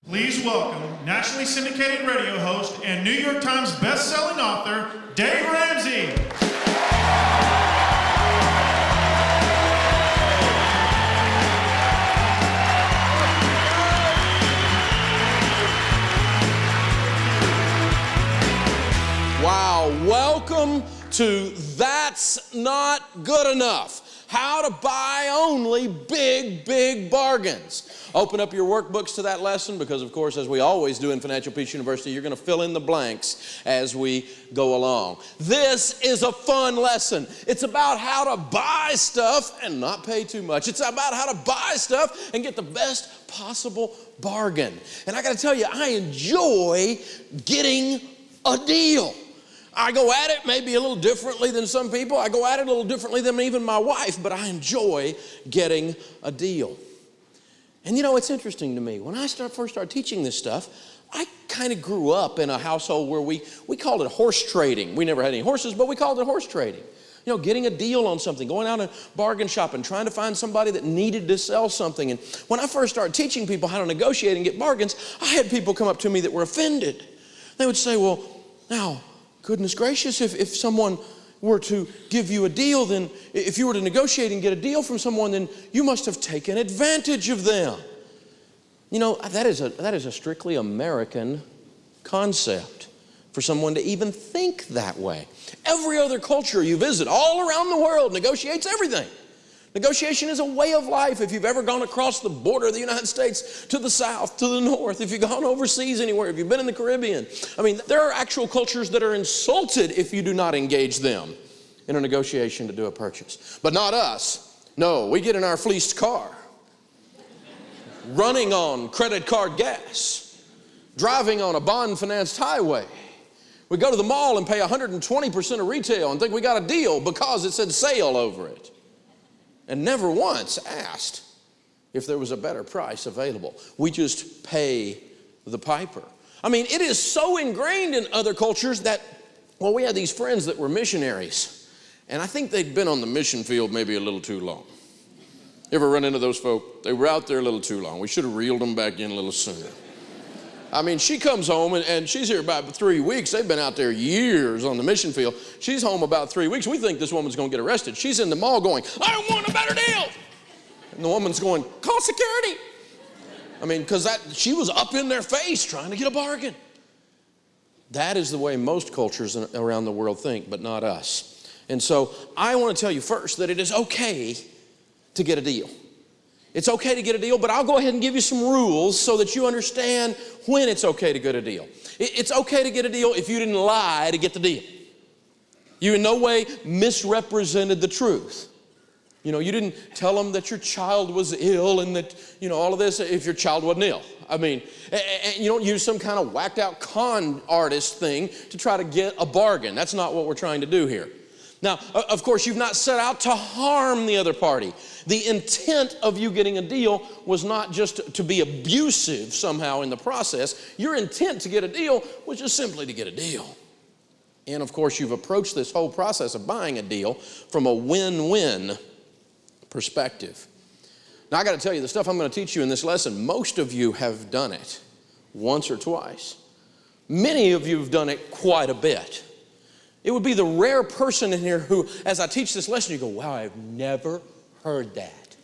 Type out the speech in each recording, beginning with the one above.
Please welcome nationally syndicated radio host and New York Times best-selling author, Dave Ramsey. Wow, welcome to That's Not Good Enough. How to buy only big bargains. Open up your workbooks to that lesson because, of course, as we always do in Financial Peace University, you're going to fill in the blanks as we go along. This is a fun lesson. It's about how to buy stuff and not pay too much. It's about how to buy stuff and get the best possible bargain. And I got to tell you, I enjoy getting a deal. I go at it maybe a little differently than some people. I go at it a little differently than even my wife, but I enjoy getting a deal. And you know, it's interesting to me. When I first started teaching this stuff, I kind of grew up in a household where we called it horse trading. We never had any horses, but we called it horse trading. You know, getting a deal on something, going out and bargain shopping, trying to find somebody that needed to sell something. And when I first started teaching people how to negotiate and get bargains, I had people come up to me that were offended. They would say, well, now, goodness gracious, if someone were to give you a deal, then if you were to negotiate and get a deal from someone, then you must have taken advantage of them. You know, that is a strictly American concept for someone to even think that way. Every other culture you visit all around the world negotiates everything. Negotiation is a way of life. If you've ever gone across the border of the United States to the south, to the north, if you've gone overseas anywhere, if you've been in the Caribbean, I mean, there are actual cultures that are insulted if you do not engage them in a negotiation to do a purchase. But not us. No, we get in our fleeced car, running on credit card gas, driving on a bond-financed highway. We go to the mall and pay 120% of retail and think we got a deal because it said sale over it. And never once asked if there was a better price available. We just pay the piper. I mean, it is so ingrained in other cultures that, well, we had these friends that were missionaries, and I think they'd been on the mission field maybe a little too long. You ever run into those folk? They were out there a little too long. We should have reeled them back in a little sooner. I mean, she comes home and she's here about 3 weeks. They've been out there years on the mission field. She's home about 3 weeks. We think this woman's going to get arrested. She's in the mall going, I want a better deal. And the woman's going, call security. I mean, because she was up in their face trying to get a bargain. That is the way most cultures around the world think, but not us. And so I want to tell you first that it is okay to get a deal. It's okay to get a deal, but I'll go ahead and give you some rules so that you understand when it's okay to get a deal. It's okay to get a deal if you didn't lie to get the deal. You in no way misrepresented the truth. You know, you didn't tell them that your child was ill and that, you know, all of this if your child wasn't ill. I mean, and you don't use some kind of whacked out con artist thing to try to get a bargain. That's not what we're trying to do here. Now, of course, you've not set out to harm the other party. The intent of you getting a deal was not just to be abusive somehow in the process. Your intent to get a deal was just simply to get a deal. And of course, you've approached this whole process of buying a deal from a win-win perspective. Now, I got to tell you, the stuff I'm going to teach you in this lesson, most of you have done it once or twice. Many of you have done it quite a bit. It would be the rare person in here who, as I teach this lesson, you go, wow, I've never heard that.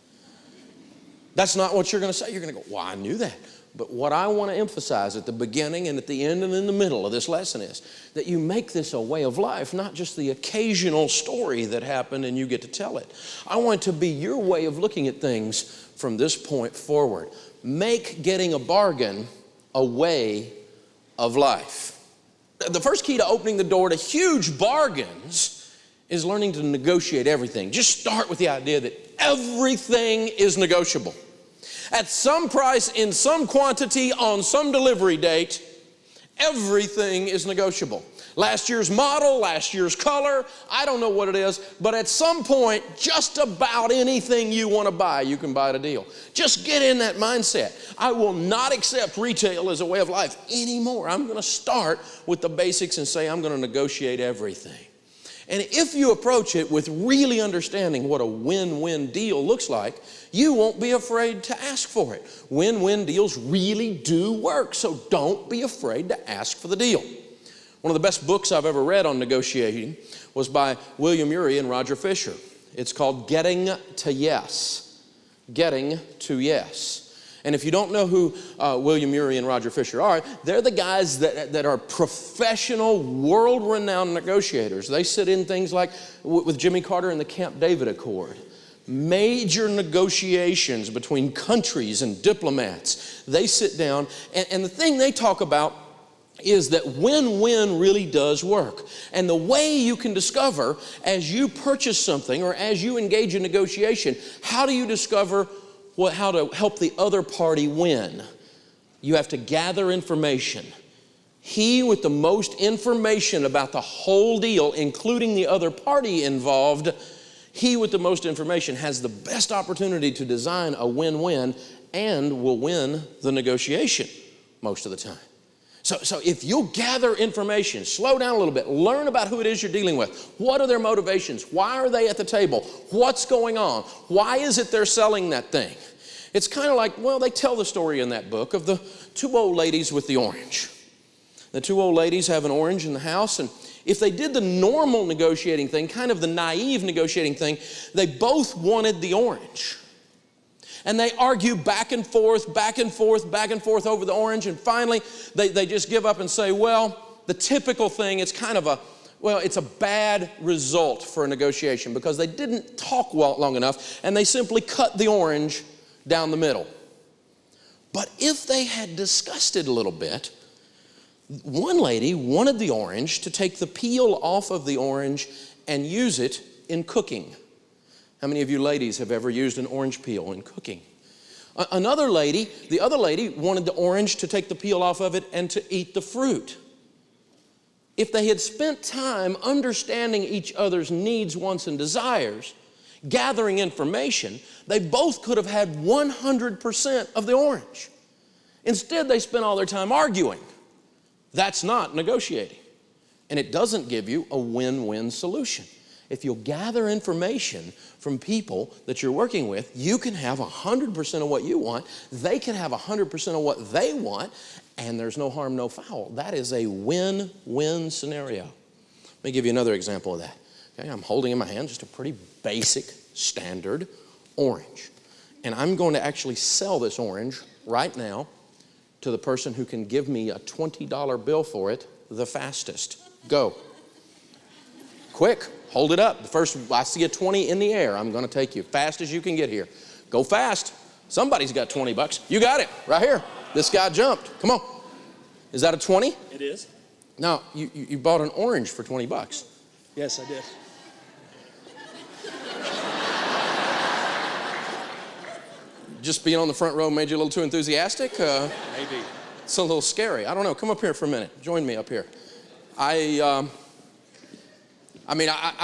That's not what you're going to say. You're going to go, well, I knew that. But what I want to emphasize at the beginning and at the end and in the middle of this lesson is that you make this a way of life, not just the occasional story that happened and you get to tell it. I want it to be your way of looking at things from this point forward. Make getting a bargain a way of life. The first key to opening the door to huge bargains is learning to negotiate everything. Just start with the idea that everything is negotiable. At some price, in some quantity, on some delivery date, everything is negotiable. Last year's model, last year's color, I don't know what it is, but at some point, just about anything you want to buy, you can buy at a deal. Just get in that mindset. I will not accept retail as a way of life anymore. I'm going to start with the basics and say I'm going to negotiate everything. And if you approach it with really understanding what a win-win deal looks like, you won't be afraid to ask for it. Win-win deals really do work, so don't be afraid to ask for the deal. One of the best books I've ever read on negotiating was by William Ury and Roger Fisher. It's called Getting to Yes. Getting to Yes. And if you don't know who William Ury and Roger Fisher are, they're the guys that are professional, world-renowned negotiators. They sit in things like with Jimmy Carter in the Camp David Accord. Major negotiations between countries and diplomats. They sit down, and the thing they talk about is that win-win really does work. And the way you can discover as you purchase something or as you engage in negotiation, how do you discover how to help the other party win? You have to gather information. He with the most information about the whole deal, including the other party involved, he with the most information has the best opportunity to design a win-win and will win the negotiation most of the time. So if you'll gather information, slow down a little bit, learn about who it is you're dealing with. What are their motivations? Why are they at the table? What's going on? Why is it they're selling that thing? It's kind of like, well, they tell the story in that book of the two old ladies with the orange. The two old ladies have an orange in the house, and if they did the normal negotiating thing, kind of the naive negotiating thing, they both wanted the orange. And they argue back and forth, back and forth, back and forth over the orange. And finally, they just give up and say, well, the typical thing, it's a bad result for a negotiation because they didn't talk long enough and they simply cut the orange down the middle. But if they had discussed it a little bit, one lady wanted the orange to take the peel off of the orange and use it in cooking. How many of you ladies have ever used an orange peel in cooking? The other lady wanted the orange to take the peel off of it and to eat the fruit. If they had spent time understanding each other's needs, wants, and desires, gathering information, they both could have had 100% of the orange. Instead, they spent all their time arguing. That's not negotiating. And it doesn't give you a win-win solution. If you'll gather information from people that you're working with, you can have 100% of what you want. They can have 100% of what they want, and there's no harm, no foul. That is a win-win scenario. Let me give you another example of that. Okay, I'm holding in my hand just a pretty basic, standard orange. And I'm going to actually sell this orange right now to the person who can give me a $20 bill for it the fastest. Go. Quick, hold it up. The first I see a 20 in the air, I'm going to take you fast as you can get here. Go fast. Somebody's got 20 bucks. You got it right here. This guy jumped. Come on. Is that a 20? It is. Now, you bought an orange for 20 bucks. Yes, I did. Just being on the front row made you a little too enthusiastic? Maybe. It's a little scary. I don't know. Come up here for a minute. Join me up here. I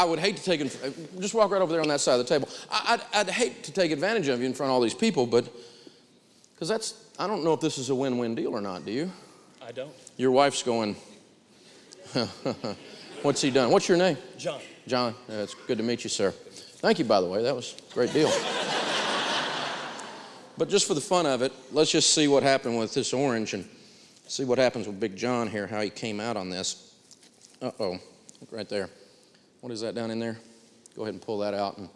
would hate to take it. Just walk right over there on that side of the table. I'd hate to take advantage of you in front of all these people, but because I don't know if this is a win-win deal or not. Do you? I don't. Your wife's going, what's he done? What's your name? John. John. It's good to meet you, sir. Thank you, by the way. That was a great deal. But just for the fun of it, let's just see what happened with this orange and see what happens with Big John here, how he came out on this. Uh-oh, right there. What is that down in there? Go ahead and pull that out and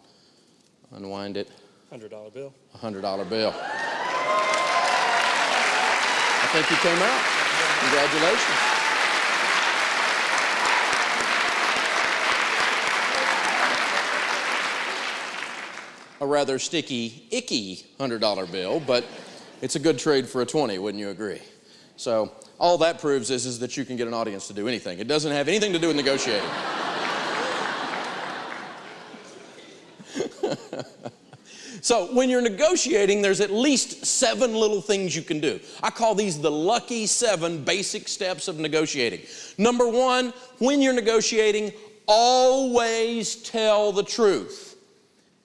unwind it. $100 bill. A $100 bill. I think you came out. Congratulations. A rather sticky, icky $100 bill, but it's a good trade for a 20, wouldn't you agree? So all that proves is that you can get an audience to do anything. It doesn't have anything to do with negotiating. So when you're negotiating, there's at least 7 little things you can do. I call these the lucky 7 basic steps of negotiating. Number 1, when you're negotiating, always tell the truth.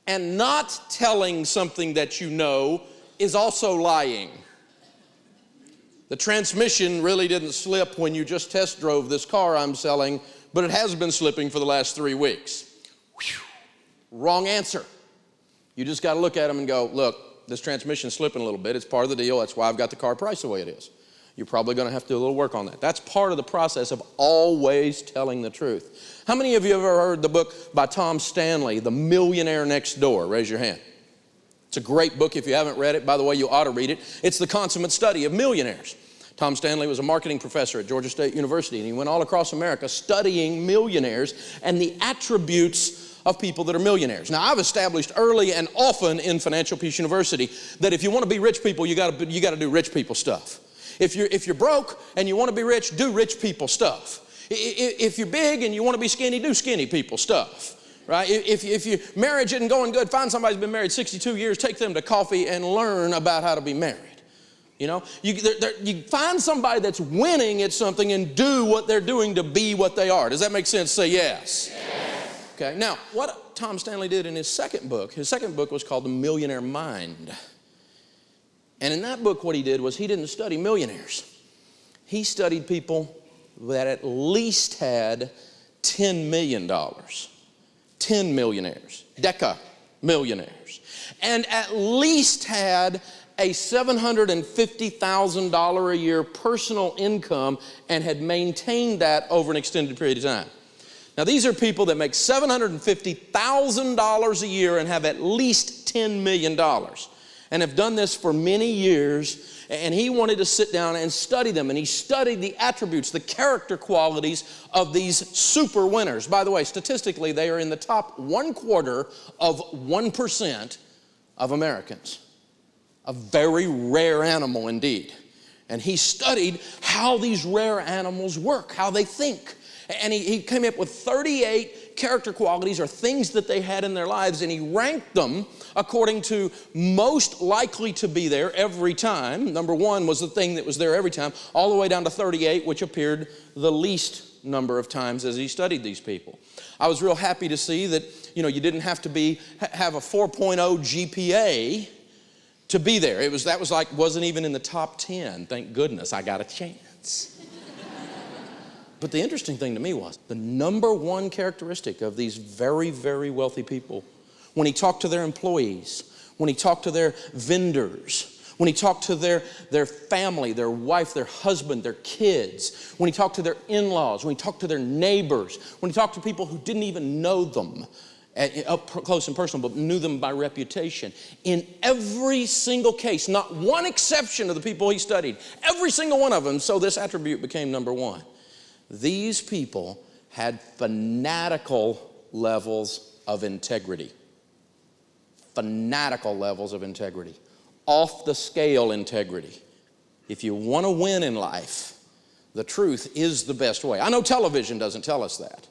And not telling something that you know is also lying. The transmission really didn't slip when you just test drove this car I'm selling but it has been slipping for the last 3 weeks. Whew. Wrong answer. You just got to look at them and go, look, this transmission's slipping a little bit. It's part of the deal. That's why I've got the car priced the way it is. You're probably going to have to do a little work on that. That's part of the process of always telling the truth. How many of you have ever heard the book by Tom Stanley, The Millionaire Next Door? Raise your hand. It's a great book. If you haven't read it, by the way, you ought to read it. It's the consummate study of millionaires. Tom Stanley was a marketing professor at Georgia State University, and he went all across America studying millionaires and the attributes of people that are millionaires. Now, I've established early and often in Financial Peace University that if you want to be rich people, you got to do rich people stuff. If you're broke and you want to be rich, do rich people stuff. If you're big and you want to be skinny, do skinny people stuff. Right? If your marriage isn't going good, find somebody who's been married 62 years, take them to coffee and learn about how to be married. You know, you find somebody that's winning at something and do what they're doing to be what they are. Does that make sense? Say yes. Yes. Okay. Now, what Tom Stanley did in his second book was called The Millionaire Mind. And in that book, what he did was he didn't study millionaires. He studied people that at least had $10 million. 10 millionaires, deca millionaires, and at least had a $750,000 a year personal income and had maintained that over an extended period of time. Now, these are people that make $750,000 a year and have at least $10 million and have done this for many years. And he wanted to sit down and study them. And he studied the attributes, the character qualities of these super winners. By the way, statistically, they are in the top 1/4 of 1% of Americans. A very rare animal indeed. And he studied how these rare animals work, how they think. And he came up with 38 character qualities or things that they had in their lives, and he ranked them according to most likely to be there every time. Number 1 was the thing that was there every time, all the way down to 38, which appeared the least number of times as he studied these people. I was real happy to see that, you didn't have to have a 4.0 GPA to be there. Wasn't even in the top 10. Thank goodness I got a chance. But the interesting thing to me was the number 1 characteristic of these very, very wealthy people, when he talked to their employees, when he talked to their vendors, when he talked to their family, their wife, their husband, their kids, when he talked to their in-laws, when he talked to their neighbors, when he talked to people who didn't even know them up close and personal, but knew them by reputation. In every single case, not one exception of the people he studied, every single one of them, so this attribute became number 1. These people had fanatical levels of integrity. Fanatical levels of integrity. Off the scale integrity. If you want to win in life, the truth is the best way. I know television doesn't tell us that,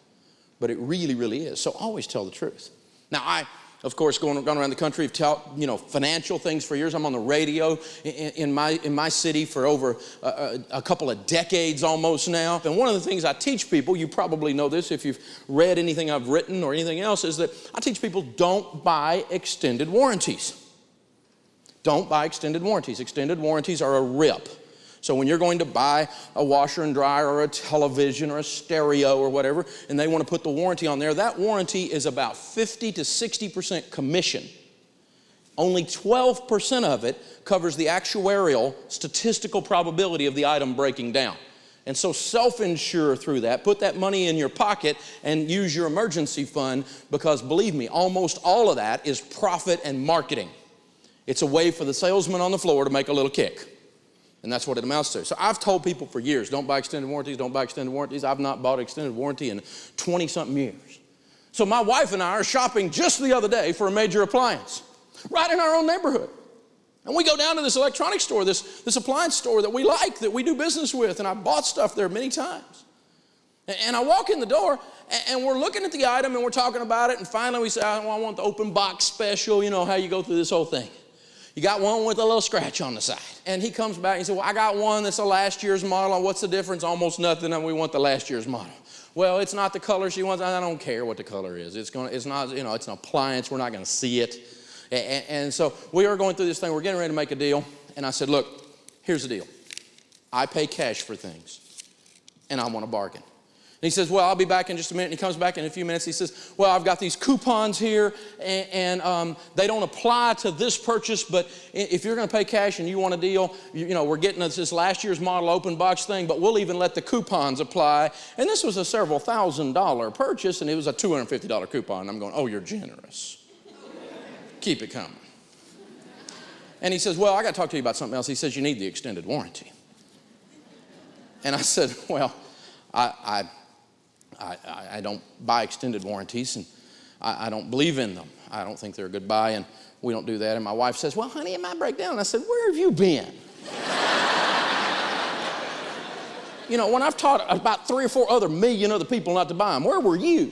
but it really, really is. So always tell the truth. Now, I, of course, gone around the country, have taught, financial things for years. I'm on the radio in my city for over a couple of decades almost now. And one of the things I teach people, you probably know this if you've read anything I've written or anything else, is that I teach people don't buy extended warranties. Don't buy extended warranties. Extended warranties are a rip. So when you're going to buy a washer and dryer or a television or a stereo or whatever, and they want to put the warranty on there, that warranty is about 50 to 60% commission. Only 12% of it covers the actuarial statistical probability of the item breaking down. And so self-insure through that, put that money in your pocket and use your emergency fund, because believe me, almost all of that is profit and marketing. It's a way for the salesman on the floor to make a little kick. And that's what it amounts to. So I've told people for years, don't buy extended warranties, don't buy extended warranties. I've not bought extended warranty in 20-something years. So my wife and I are shopping just the other day for a major appliance, right in our own neighborhood. And we go down to this electronics store, this appliance store that we like, that we do business with, and I bought stuff there many times. And I walk in the door, and we're looking at the item, and we're talking about it, and finally we say, I want the open box special, how you go through this whole thing. You got one with a little scratch on the side. And he comes back and he said, well, I got one that's a last year's model. What's the difference? Almost nothing, and we want the last year's model. Well, it's not the color she wants. I don't care what the color is. It's not, it's an appliance. We're not going to see it. And so we are going through this thing. We're getting ready to make a deal. And I said, look, here's the deal. I pay cash for things, and I want to bargain. And he says, well, I'll be back in just a minute. And he comes back in a few minutes. He says, well, I've got these coupons here, and they don't apply to this purchase, but if you're going to pay cash and you want a deal, we're getting this last year's model open box thing, but we'll even let the coupons apply. And this was a several $1,000 purchase, and it was a $250 coupon. And I'm going, oh, you're generous. Keep it coming. And he says, well, I got to talk to you about something else. He says, you need the extended warranty. And I said, well, I don't buy extended warranties, and I don't believe in them. I don't think they're a good buy, and we don't do that. And my wife says, well, honey, it might break down. And I said, where have you been? When I've taught about 3 or 4 million other people not to buy them, where were you?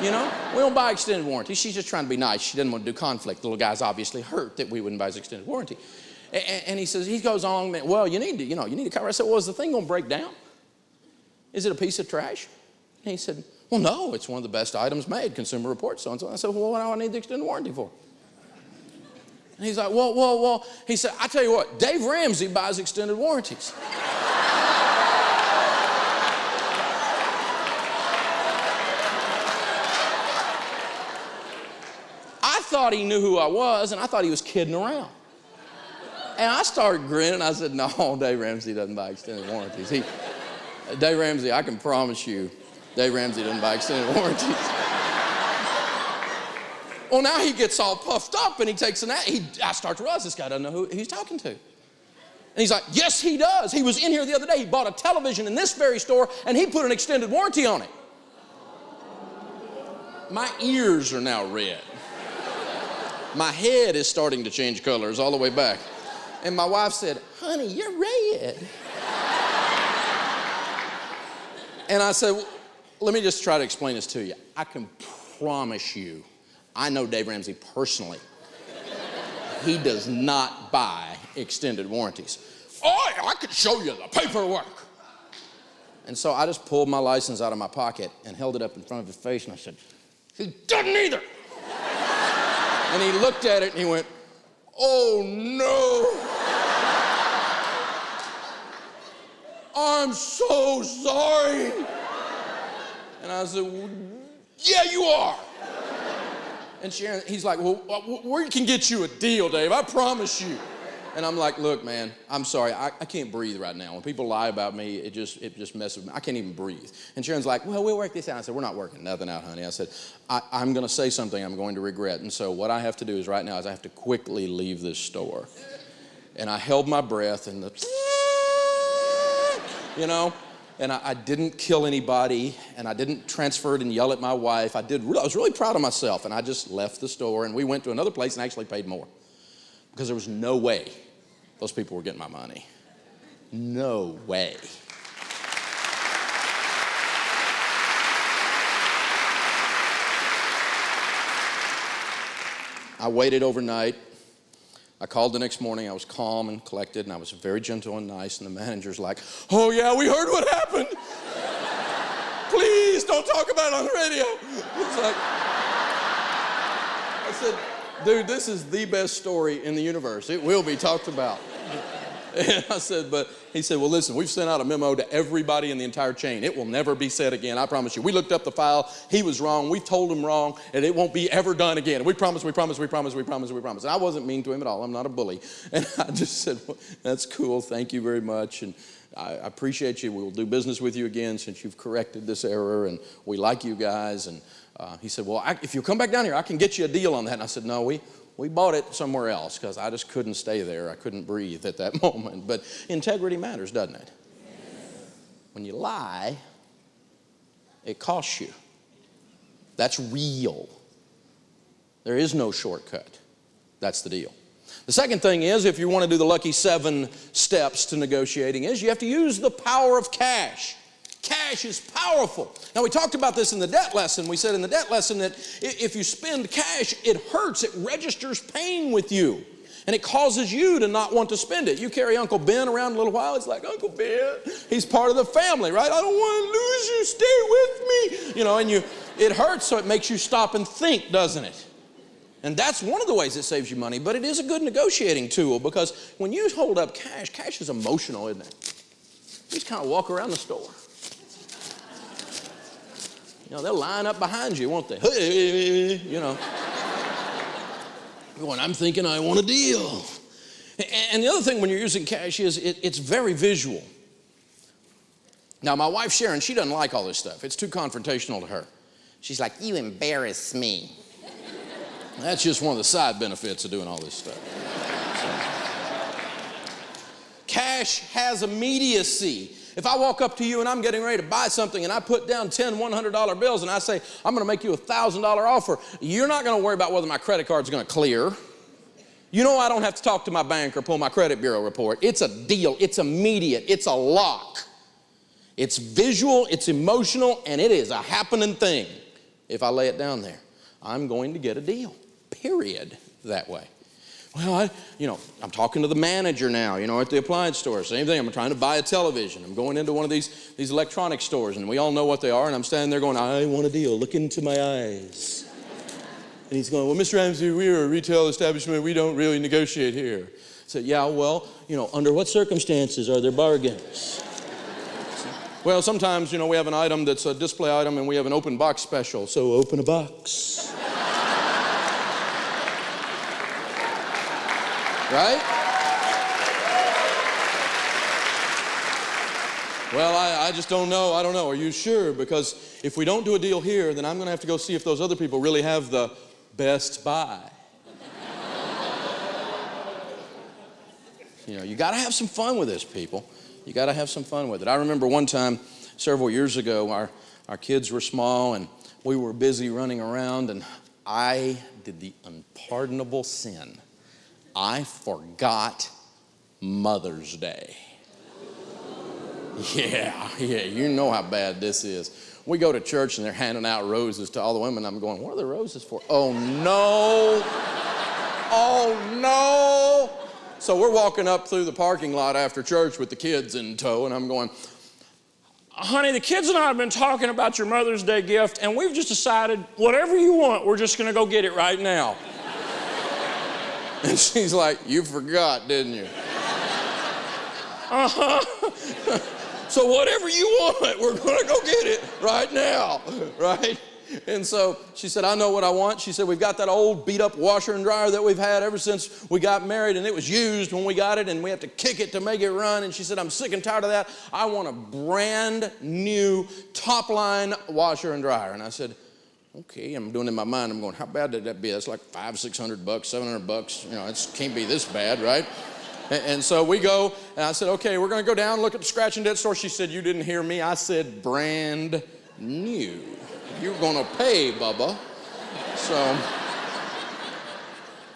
We don't buy extended warranties. She's just trying to be nice. She didn't want to do conflict. The little guy's obviously hurt that we wouldn't buy his extended warranty. And he says, he goes on, well, you need to cover. I said, well, is the thing going to break down? Is it a piece of trash? And he said, well, no, it's one of the best items made, Consumer Reports, so-and-so. I said, well, what do I need the extended warranty for? And he's like, well. He said, I tell you what, Dave Ramsey buys extended warranties. I thought he knew who I was, and I thought he was kidding around. And I started grinning. I said, no, Dave Ramsey doesn't buy extended warranties. Dave Ramsey, I can promise you, Dave Ramsey doesn't buy extended warranties. Well, now he gets all puffed up and he takes I start to realize this guy doesn't know who he's talking to. And he's like, yes, he does. He was in here the other day. He bought a television in this very store and he put an extended warranty on it. My ears are now red. My head is starting to change colors all the way back. And my wife said, honey, you're red. And I said, well, let me just try to explain this to you. I can promise you, I know Dave Ramsey personally. He does not buy extended warranties. Oh, I could show you the paperwork. And so I just pulled my license out of my pocket and held it up in front of his face, and I said, he doesn't either. And he looked at it and he went, oh no. I'm so sorry. And I said, well, yeah, you are. And Sharon, he's like, well, we can get you a deal, Dave, I promise you. And I'm like, look, man, I'm sorry, I can't breathe right now. When people lie about me, it just messes with me. I can't even breathe. And Sharon's like, well, we'll work this out. I said, we're not working nothing out, honey. I said, I'm going to say something I'm going to regret. And so what I have to do is right now is I have to quickly leave this store. And I held my breath and and I didn't kill anybody, and I didn't transfer it and yell at my wife. I was really proud of myself, and I just left the store, and we went to another place and actually paid more because there was no way those people were getting my money. No way. I waited overnight. I called the next morning. I was calm and collected, and I was very gentle and nice, and the manager's like, oh, yeah, we heard what happened. Please don't talk about it on the radio. It's like, I said, dude, this is the best story in the universe. It will be talked about. And I said, but he said, well, listen, we've sent out a memo to everybody in the entire chain. It will never be said again, I promise you. We looked up the file. He was wrong. We told him wrong, and it won't be ever done again. And we promise. And I wasn't mean to him at all. I'm not a bully. And I just said, well, that's cool. Thank you very much. And I appreciate you. We will do business with you again since you've corrected this error, and we like you guys. And he said, well, if you come back down here, I can get you a deal on that. And I said, no, we bought it somewhere else because I just couldn't stay there. I couldn't breathe at that moment. But integrity matters, doesn't it? Yes. When you lie, it costs you. That's real. There is no shortcut. That's the deal. The second thing is, if you want to do the lucky 7 steps to negotiating, is you have to use the power of cash. Cash is powerful. Now, we talked about this in the debt lesson. We said in the debt lesson that if you spend cash, it hurts. It registers pain with you. And it causes you to not want to spend it. You carry Uncle Ben around a little while. It's like, Uncle Ben, he's part of the family, right? I don't want to lose you. Stay with me. And it hurts, so it makes you stop and think, doesn't it? And that's one of the ways it saves you money. But it is a good negotiating tool because when you hold up cash is emotional, isn't it? You just kind of walk around the store. they'll line up behind you, won't they? Hey, Going, I'm thinking I want a deal. And the other thing when you're using cash is it's very visual. Now, my wife, Sharon, she doesn't like all this stuff. It's too confrontational to her. She's like, you embarrass me. That's just one of the side benefits of doing all this stuff. Cash has immediacy. If I walk up to you and I'm getting ready to buy something and I put down 10 $100 bills and I say, I'm going to make you a $1,000 offer, you're not going to worry about whether my credit card's going to clear. You know I don't have to talk to my bank or pull my credit bureau report. It's a deal. It's immediate. It's a lock. It's visual, it's emotional, and it is a happening thing. If I lay it down there, I'm going to get a deal, period, that way. Well, I'm talking to the manager now, at the appliance store. Same thing, I'm trying to buy a television. I'm going into one of these electronic stores, and we all know what they are, and I'm standing there going, I want a deal, look into my eyes. And he's going, well, Mr. Ramsey, we're a retail establishment, we don't really negotiate here. I said, yeah, well, under what circumstances are there bargains? Well, sometimes, we have an item that's a display item and we have an open box special, so open a box. Right? Well, I just don't know. I don't know. Are you sure? Because if we don't do a deal here, then I'm going to have to go see if those other people really have the Best Buy. You got to have some fun with this, people. You got to have some fun with it. I remember one time several years ago, our kids were small and we were busy running around, and I did the unpardonable sin. I forgot Mother's Day. Yeah, you know how bad this is. We go to church and they're handing out roses to all the women. I'm going, what are the roses for? Oh, no. Oh, no. So we're walking up through the parking lot after church with the kids in tow, and I'm going, honey, the kids and I have been talking about your Mother's Day gift, and we've just decided whatever you want, we're just going to go get it right now. And she's like, you forgot, didn't you? Uh-huh. So whatever you want, we're going to go get it right now, right? And so she said, I know what I want. She said, we've got that old beat-up washer and dryer that we've had ever since we got married, and it was used when we got it, and we have to kick it to make it run. And she said, I'm sick and tired of that. I want a brand new top-line washer and dryer. And I said, okay. I'm doing it in my mind. I'm going, how bad did that be? That's like $500, $600, $700. It can't be this bad, right? And so we go, and I said, okay, we're going to go down and look at the scratch and dent store. She said, you didn't hear me. I said brand new. You're going to pay, Bubba.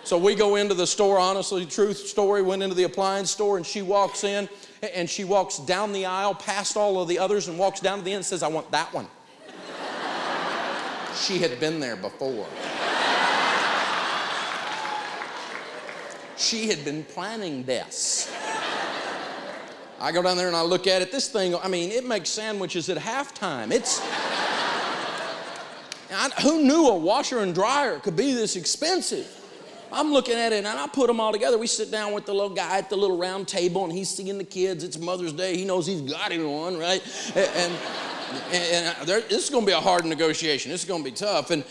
So we go into the store, honestly, truth story, went into the appliance store, and she walks in, and she walks down the aisle past all of the others and walks down to the end and says, I want that one. She had been there before. She had been planning this. I go down there and I look at it. This thing, it makes sandwiches at halftime. Who knew a washer and dryer could be this expensive? I'm looking at it and I put them all together. We sit down with the little guy at the little round table and he's seeing the kids. It's Mother's Day. He knows he's got him one, right? And this is going to be a hard negotiation. This is going to be tough. And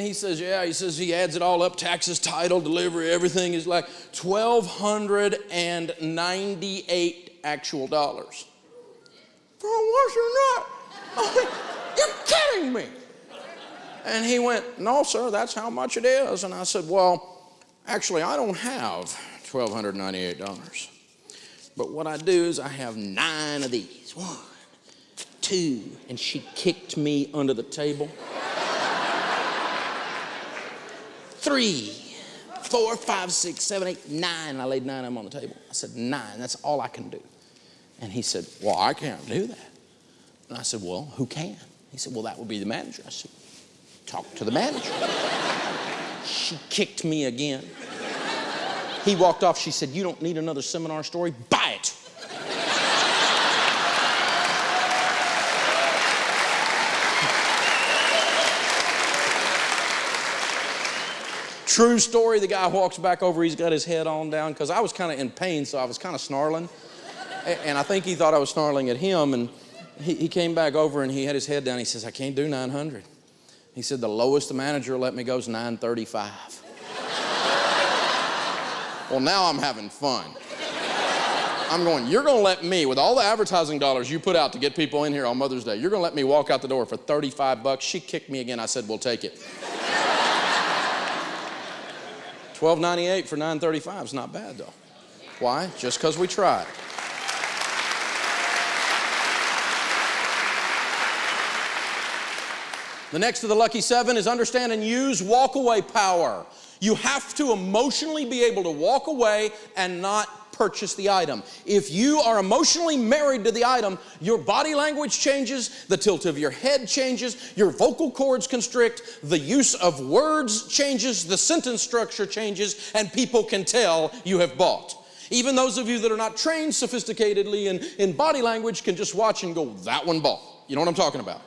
he says, yeah, he adds it all up, taxes, title, delivery, everything is like $1,298 actual dollars. For a washer and dryer. You're kidding me. And he went, no, sir, that's how much it is. And I said, well, actually, I don't have $1,298. But what I do is I have 9 of these. 1, 2, and she kicked me under the table. 3, 4, 5, 6, 7, 8, 9. I laid 9 of them on the table. I said, 9, that's all I can do. And he said, well, I can't do that. And I said, well, who can? He said, well, that would be the manager. I said, talk to the manager. She kicked me again. He walked off. She said, you don't need another seminar story. Buy it. True story, the guy walks back over, he's got his head on down, because I was kind of in pain, so I was kind of snarling. And I think he thought I was snarling at him, and he came back over and he had his head down. He says, I can't do 900. He said, the lowest the manager let me go is 935. Well, now I'm having fun. I'm going, you're going to let me, with all the advertising dollars you put out to get people in here on Mother's Day, you're going to let me walk out the door for 35 bucks? She kicked me again. I said, we'll take it. $12.98 for 935 is not bad, though. Why? Just because we tried. The next of the lucky 7 is understand and use walk-away power. You have to emotionally be able to walk away and not purchase the item. If you are emotionally married to the item, your body language changes, the tilt of your head changes, your vocal cords constrict, the use of words changes, the sentence structure changes, and people can tell you have bought. Even those of you that are not trained sophisticatedly in body language can just watch and go, that one bought. You know what I'm talking about?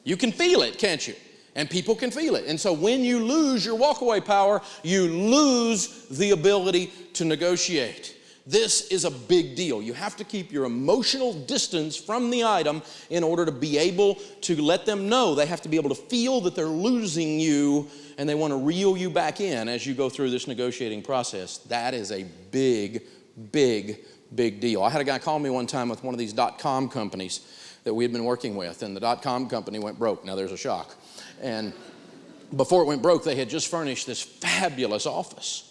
You can feel it, can't you? And people can feel it. And so when you lose your walkaway power, you lose the ability to negotiate. This is a big deal. You have to keep your emotional distance from the item in order to be able to let them know. They have to be able to feel that they're losing you, and they want to reel you back in as you go through this negotiating process. That is a big, big, big deal. I had a guy call me one time with one of these .com companies that we had been working with, and the .com company went broke. Now there's a shock. And before it went broke, they had just furnished this fabulous office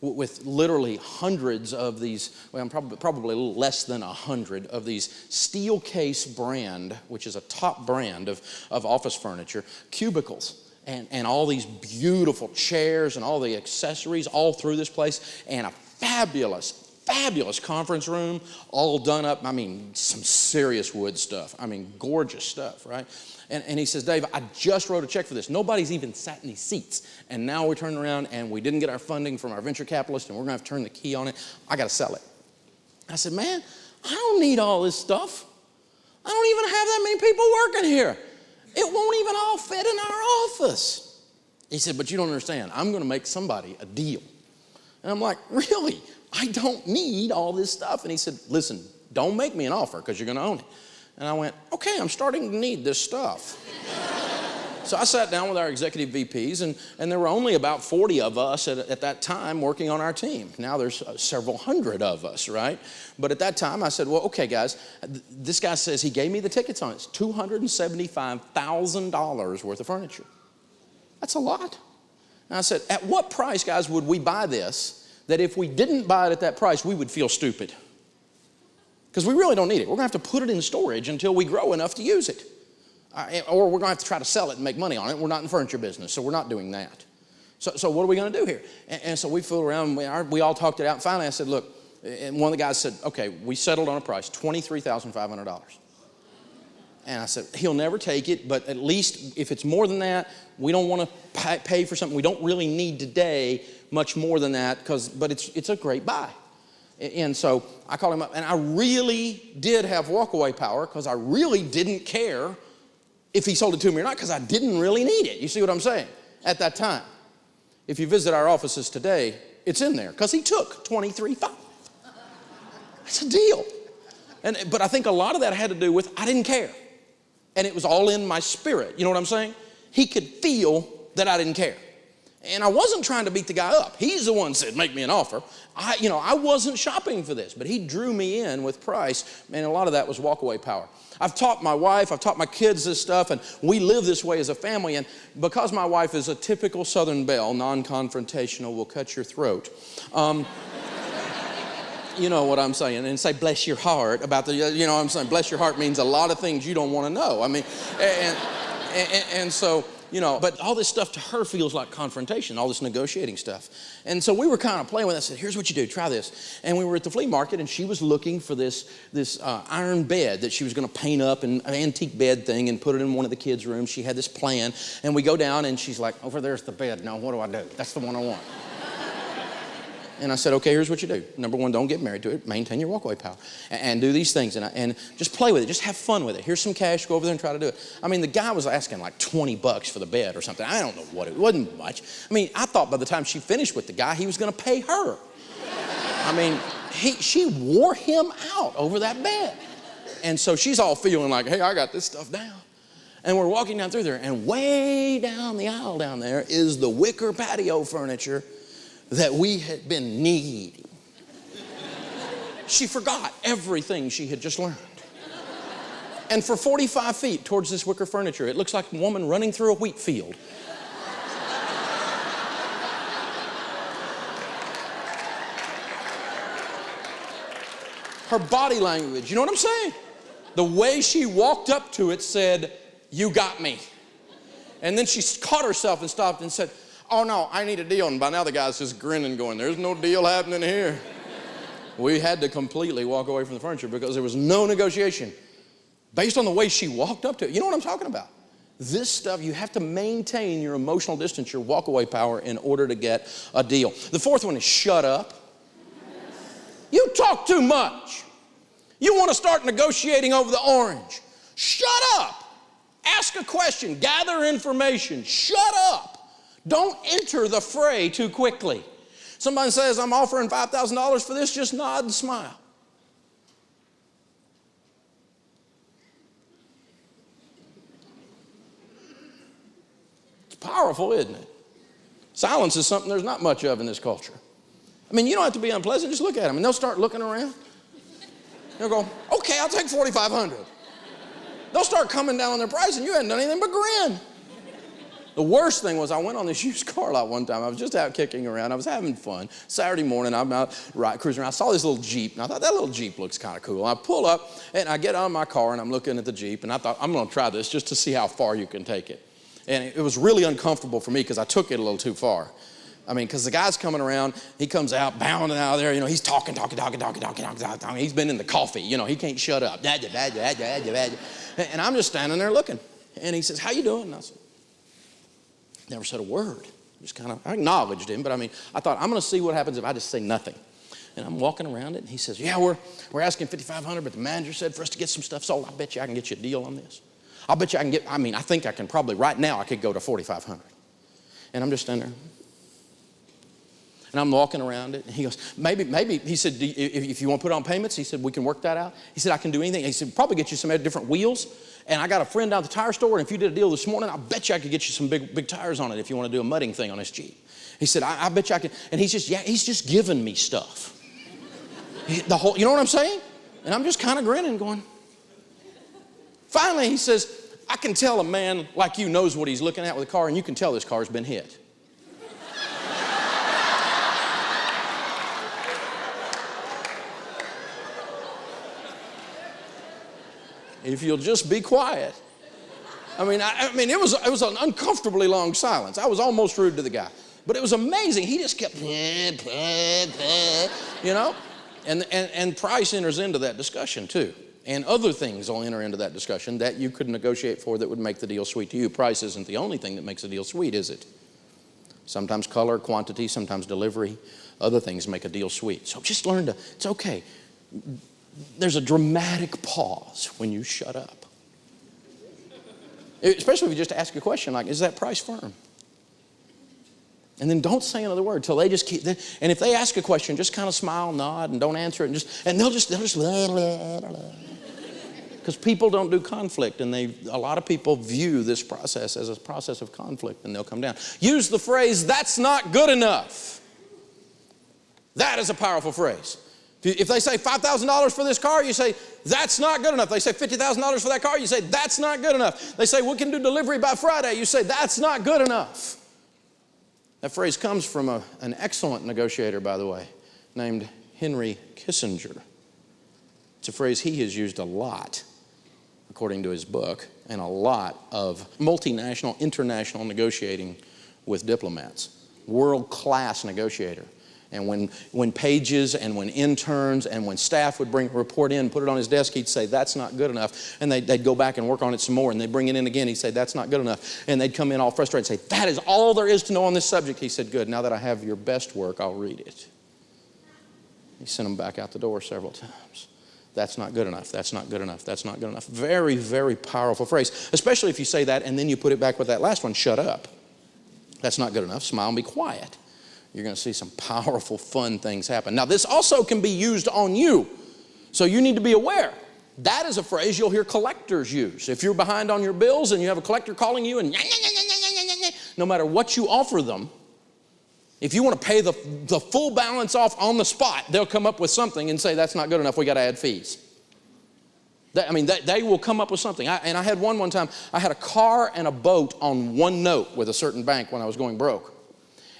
with literally hundreds of these, well, probably a little less than 100 of these Steelcase brand, which is a top brand of office furniture, cubicles, and all these beautiful chairs and all the accessories all through this place, and a fabulous conference room, all done up. I mean, some serious wood stuff. I mean, gorgeous stuff, right? And he says, Dave, I just wrote a check for this. Nobody's even sat in these seats. And now we're turning around and we didn't get our funding from our venture capitalist, and we're going to have to turn the key on it. I got to sell it. I said, man, I don't need all this stuff. I don't even have that many people working here. It won't even all fit in our office. He said, but you don't understand. I'm going to make somebody a deal. And I'm like, really? I don't need all this stuff. And he said, listen, don't make me an offer because you're going to own it. And I went, okay, I'm starting to need this stuff. So I sat down with our executive VPs, and there were only about 40 of us at that time working on our team. Now there's several hundred of us, right? But at that time I said, well, okay, guys, this guy says he gave me the tickets on it. It's $275,000 worth of furniture. That's a lot. And I said, at what price, guys, would we buy this that if we didn't buy it at that price, we would feel stupid? Because we really don't need it. We're going to have to put it in storage until we grow enough to use it. Or we're going to have to try to sell it and make money on it. We're not in the furniture business, so we're not doing that. So what are we going to do here? And so we fooled around. We all talked it out. And finally I said, look, and one of the guys said, okay, we settled on a price, $23,500. And I said, he'll never take it, but at least if it's more than that, we don't want to pay for something we don't really need today much more than that, but it's a great buy. And so I called him up, and I really did have walkaway power because I really didn't care if he sold it to me or not, because I didn't really need it. You see what I'm saying? At that time. If you visit our offices today, it's in there because he took $23,500. That's a deal. But I think a lot of that had to do with I didn't care. And it was all in my spirit. You know what I'm saying? He could feel that I didn't care. And I wasn't trying to beat the guy up. He's the one who said, make me an offer. I wasn't shopping for this, but he drew me in with price, and a lot of that was walkaway power. I've taught my wife, I've taught my kids this stuff, and we live this way as a family. And because my wife is a typical Southern belle, non-confrontational, will cut your throat. You know what I'm saying, and say, bless your heart about the, you know what I'm saying, bless your heart means a lot of things you don't want to know. I mean, and so, you know, but all this stuff to her feels like confrontation, all this negotiating stuff. And so we were kind of playing with it. I said, here's what you do, try this. And we were at the flea market, and she was looking for this iron bed that she was going to paint up, an antique bed thing, and put it in one of the kids' rooms. She had this plan, and we go down, and she's like, over there's the bed. Now, what do I do? That's the one I want. And I said, okay, here's what you do. Number one, don't get married to it. Maintain your walkaway power. And do these things. And just play with it. Just have fun with it. Here's some cash. Go over there and try to do it. I mean, the guy was asking like $20 for the bed or something. I don't know what. It wasn't much. I mean, I thought by the time she finished with the guy, he was going to pay her. I mean, she wore him out over that bed. And so she's all feeling like, hey, I got this stuff down. And we're walking down through there, and way down the aisle down there is the wicker patio furniture that we had been needing. She forgot everything she had just learned. And for 45 feet towards this wicker furniture, it looks like a woman running through a wheat field. Her body language, you know what I'm saying? The way she walked up to it said, you got me. And then she caught herself and stopped and said, oh no, I need a deal. And by now the guy's just grinning going, there's no deal happening here. We had to completely walk away from the furniture because there was no negotiation. Based on the way she walked up to it. You know what I'm talking about? This stuff, you have to maintain your emotional distance, your walk-away power in order to get a deal. The fourth one is shut up. You talk too much. You want to start negotiating over the orange. Shut up. Ask a question. Gather information. Shut up. Don't enter the fray too quickly. Somebody says, I'm offering $5,000 for this, just nod and smile. It's powerful, isn't it? Silence is something there's not much of in this culture. I mean, you don't have to be unpleasant. Just look at them, and they'll start looking around. They'll go, okay, I'll take $4,500. They'll start coming down on their price, and you hadn't done anything but grin. The worst thing was I went on this used car lot one time. I was just out kicking around. I was having fun. Saturday morning, I'm out cruising around. I saw this little Jeep, and I thought, that little Jeep looks kind of cool. I pull up, and I get out of my car, and I'm looking at the Jeep, and I thought, I'm going to try this just to see how far you can take it. And it was really uncomfortable for me because I took it a little too far. I mean, because the guy's coming around, he comes out, bounding out of there, you know, he's talking. He's been in the coffee, you know, he can't shut up. And I'm just standing there looking. And he says, how you doing? And I said, never said a word. Just kind of, I acknowledged him, but I mean, I thought, I'm going to see what happens if I just say nothing. And I'm walking around it, and he says, yeah, we're asking $5,500, but the manager said for us to get some stuff sold. I bet you I can get you a deal on this. I'll bet you I can get, I mean, I think I can probably, right now, I could go to $4,500. And I'm just standing there. And I'm walking around it, and he goes, maybe, he said, if you want to put it on payments, he said, we can work that out. He said, I can do anything. He said, probably get you some different wheels. And I got a friend down at the tire store, and if you did a deal this morning, I bet you I could get you some big tires on it if you want to do a mudding thing on this Jeep. He said, I bet you I can. And he's just giving me stuff. You know what I'm saying? And I'm just kind of grinning, going. Finally, he says, I can tell a man like you knows what he's looking at with a car, and you can tell this car's been hit. If you'll just be quiet. I mean, it was an uncomfortably long silence. I was almost rude to the guy. But it was amazing. He just kept, you know. And price enters into that discussion too. And other things will enter into that discussion that you could negotiate for that would make the deal sweet to you. Price isn't the only thing that makes a deal sweet, is it? Sometimes color, quantity, sometimes delivery. Other things make a deal sweet. So just learn to, it's okay. There's a dramatic pause when you shut up. Especially if you just ask a question like, is that price firm? And then don't say another word till they just keep, and if they ask a question, just kind of smile, nod, and don't answer it, and they'll just blah, blah, blah. Because people don't do conflict, and a lot of people view this process as a process of conflict, and they'll come down. Use the phrase, that's not good enough. That is a powerful phrase. If they say $5,000 for this car, you say, that's not good enough. They say $50,000 for that car, you say, that's not good enough. They say, we can do delivery by Friday. You say, that's not good enough. That phrase comes from an excellent negotiator, by the way, named Henry Kissinger. It's a phrase he has used a lot, according to his book, and a lot of multinational, international negotiating with diplomats. World-class negotiator. And when pages and when interns and when staff would bring a report in, put it on his desk, he'd say, that's not good enough. And they'd go back and work on it some more, and they'd bring it in again. He'd say, that's not good enough. And they'd come in all frustrated and say, that is all there is to know on this subject. He said, good, now that I have your best work, I'll read it. He sent them back out the door several times. That's not good enough. That's not good enough. That's not good enough. Very, very powerful phrase, especially if you say that and then you put it back with that last one, shut up. That's not good enough. Smile and be quiet. You're going to see some powerful, fun things happen. Now, this also can be used on you. So you need to be aware. That is a phrase you'll hear collectors use. If you're behind on your bills and you have a collector calling you and no matter what you offer them, if you want to pay the full balance off on the spot, they'll come up with something and say, that's not good enough, we got to add fees. They will come up with something. I had one time, I had a car and a boat on one note with a certain bank when I was going broke.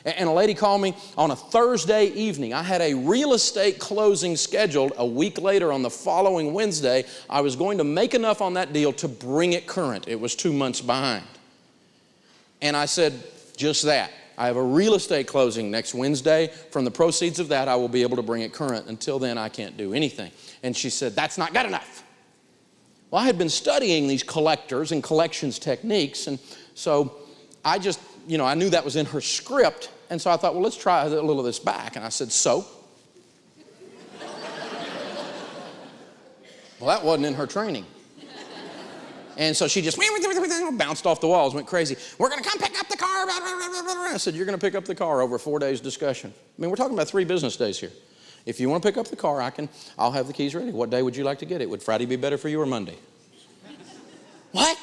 And a lady called me on a Thursday evening. I had a real estate closing scheduled a week later on the following Wednesday. I was going to make enough on that deal to bring it current. It was 2 months behind. And I said, just that. I have a real estate closing next Wednesday. From the proceeds of that, I will be able to bring it current. Until then, I can't do anything. And she said, that's not good enough. Well, I had been studying these collectors and collections techniques. And so I just, I knew that was in her script. And so I thought, well, let's try a little of this back. And I said, so? Well, that wasn't in her training. And so she just bounced off the walls, went crazy. We're going to come pick up the car. I said, you're going to pick up the car over 4 days discussion. We're talking about 3 business days here. If you want to pick up the car, I'll have the keys ready. What day would you like to get it? Would Friday be better for you or Monday? What?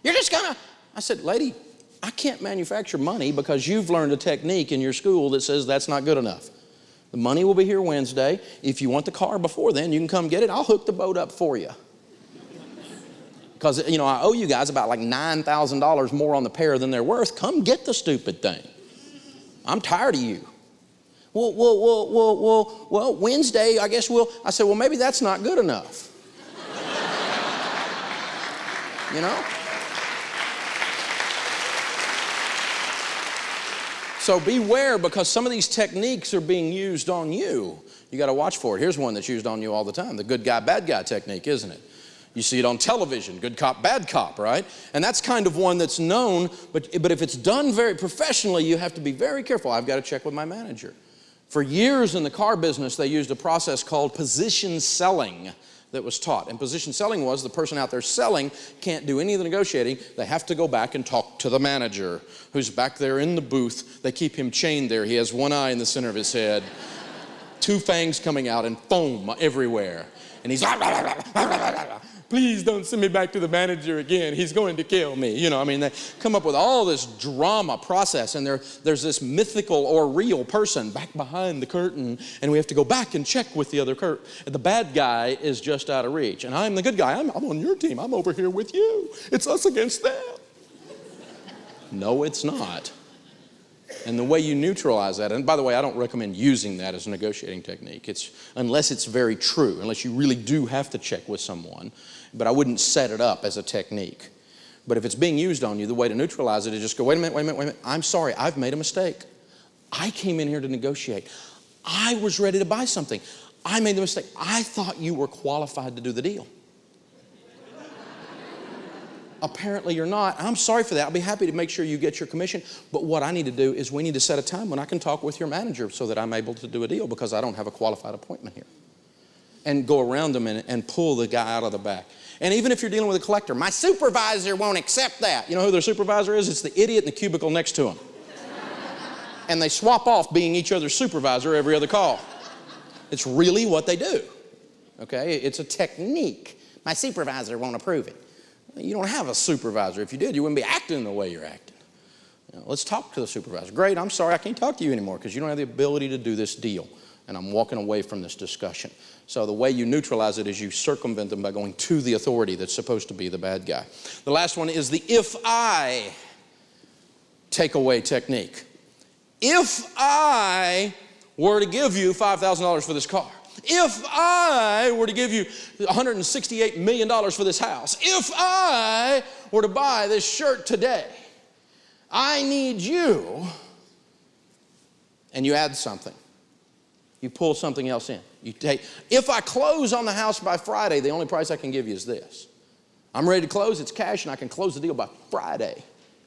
You're just going to? I said, lady, I can't manufacture money because you've learned a technique in your school that says that's not good enough. The money will be here Wednesday. If you want the car before then, you can come get it. I'll hook the boat up for you. Because, I owe you guys about like $9,000 more on the pair than they're worth. Come get the stupid thing. I'm tired of you. Well, Wednesday, I guess I said, well, maybe that's not good enough. So beware, because some of these techniques are being used on you. You got to watch for it. Here's one that's used on you all the time. The good guy, bad guy technique, isn't it? You see it on television, good cop, bad cop, right? And that's kind of one that's known, but if it's done very professionally, you have to be very careful. I've got to check with my manager. For years in the car business, they used a process called position selling that was taught. And position selling was the person out there selling can't do any of the negotiating. They have to go back and talk to the manager who's back there in the booth. They keep him chained there. He has one eye in the center of his head, 2 fangs coming out and foam everywhere. And he's, please don't send me back to the manager again. He's going to kill me. They come up with all this drama process, and there's this mythical or real person back behind the curtain, and we have to go back and check with the other curtain. The bad guy is just out of reach, and I'm the good guy. I'm on your team. I'm over here with you. It's us against them. No, it's not. And the way you neutralize that, and by the way, I don't recommend using that as a negotiating technique. Unless it's very true, unless you really do have to check with someone. But I wouldn't set it up as a technique. But if it's being used on you, the way to neutralize it is just go, wait a minute. I'm sorry, I've made a mistake. I came in here to negotiate. I was ready to buy something. I made the mistake. I thought you were qualified to do the deal. Apparently you're not. I'm sorry for that. I'll be happy to make sure you get your commission. But what I need to do is we need to set a time when I can talk with your manager so that I'm able to do a deal, because I don't have a qualified appointment here. And go around them and pull the guy out of the back. And even if you're dealing with a collector, my supervisor won't accept that. You know who their supervisor is? It's the idiot in the cubicle next to him. And they swap off being each other's supervisor every other call. It's really what they do. Okay? It's a technique. My supervisor won't approve it. You don't have a supervisor. If you did, you wouldn't be acting the way you're acting. Let's talk to the supervisor. Great, I'm sorry, I can't talk to you anymore because you don't have the ability to do this deal. And I'm walking away from this discussion. So the way you neutralize it is you circumvent them by going to the authority that's supposed to be the bad guy. The last one is the if I takeaway technique. If I were to give you $5,000 for this car, if I were to give you $168 million for this house, if I were to buy this shirt today, I need you, and you add something. You pull something else in. You take, if I close on the house by Friday, the only price I can give you is this. I'm ready to close, it's cash, and I can close the deal by Friday.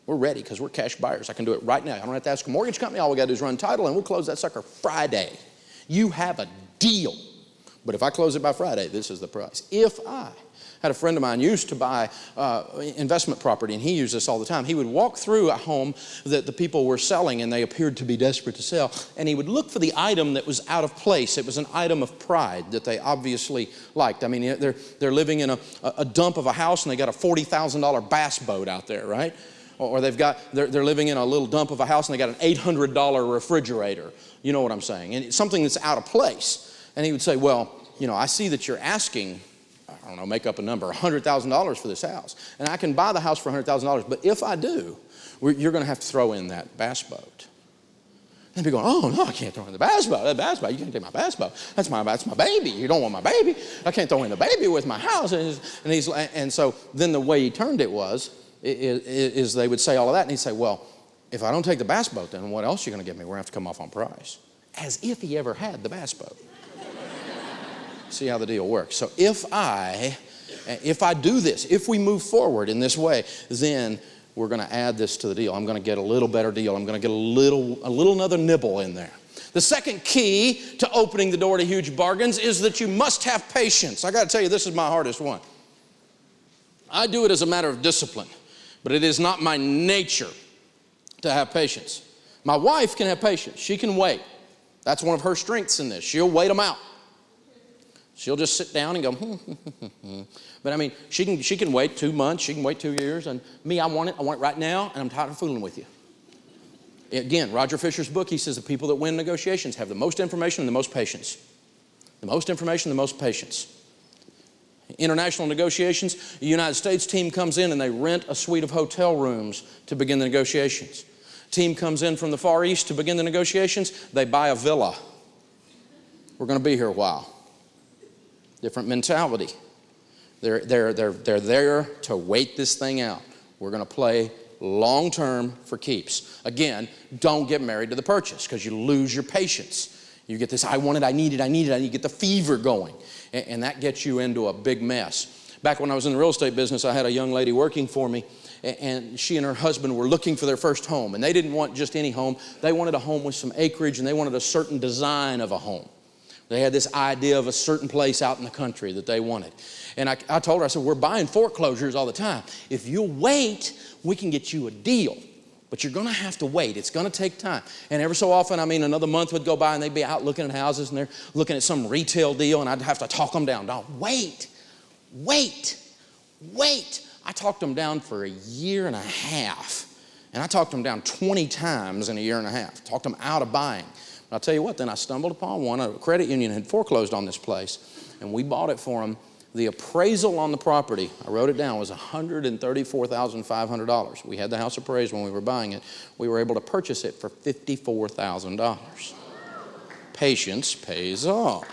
We're ready because we're cash buyers. I can do it right now. I don't have to ask a mortgage company. All we got to do is run title, and we'll close that sucker Friday. You have a deal. But if I close it by Friday, this is the price. If I. Had a friend of mine used to buy investment property, and he used this all the time. He would walk through a home that the people were selling, and they appeared to be desperate to sell, and he would look for the item that was out of place. It was an item of pride that they obviously liked. I mean, they're living in a dump of a house, and they got a $40,000 bass boat out there, right? Or they're living in a little dump of a house, and they got an $800 refrigerator. You know what I'm saying? And it's something that's out of place. And he would say, well, you know, I see that you're asking, I don't know, make up a number, $100,000 for this house. And I can buy the house for $100,000, but if I do, you're going to have to throw in that bass boat. And people going, oh, no, I can't throw in the bass boat. That bass boat, you can't take my bass boat. That's my baby. You don't want my baby. I can't throw in the baby with my house. And so then the way he turned it is they would say all of that, and he'd say, well, if I don't take the bass boat, then what else are you going to give me? We're going to have to come off on price. As if he ever had the bass boat. See how the deal works. So if I do this, if we move forward in this way, then we're going to add this to the deal. I'm going to get a little better deal. I'm going to get a little another nibble in there. The second key to opening the door to huge bargains is that you must have patience. I got to tell you, this is my hardest one. I do it as a matter of discipline, but it is not my nature to have patience. My wife can have patience. She can wait. That's one of her strengths in this. She'll wait them out. She'll just sit down and go, But I mean, she can wait 2 months, she can wait 2 years, and me, I want it right now, and I'm tired of fooling with you. Again, Roger Fisher's book, he says the people that win negotiations have the most information and the most patience. The most information, the most patience. International negotiations, the United States team comes in and they rent a suite of hotel rooms to begin the negotiations. Team comes in from the Far East to begin the negotiations, they buy a villa. We're going to be here a while. Different mentality. They're there to wait this thing out. We're going to play long term for keeps. Again, don't get married to the purchase because you lose your patience. You get this, I want it, I need it, you get the fever going. And that gets you into a big mess. Back when I was in the real estate business, I had a young lady working for me, and she and her husband were looking for their first home. And they didn't want just any home. They wanted a home with some acreage, and they wanted a certain design of a home. They had this idea of a certain place out in the country that they wanted. And I told her, I said, we're buying foreclosures all the time. If you'll wait, we can get you a deal. But you're going to have to wait. It's going to take time. And every so often, I mean, another month would go by and they'd be out looking at houses and they're looking at some retail deal and I'd have to talk them down. No, wait. I talked them down for 1.5 years. And I talked them down 20 times in 1.5 years. Talked them out of buying. But I'll tell you what, then I stumbled upon one. A credit union had foreclosed on this place. And we bought it for them. The appraisal on the property, I wrote it down, was $134,500. We had the house appraised when we were buying it. We were able to purchase it for $54,000. Patience pays off.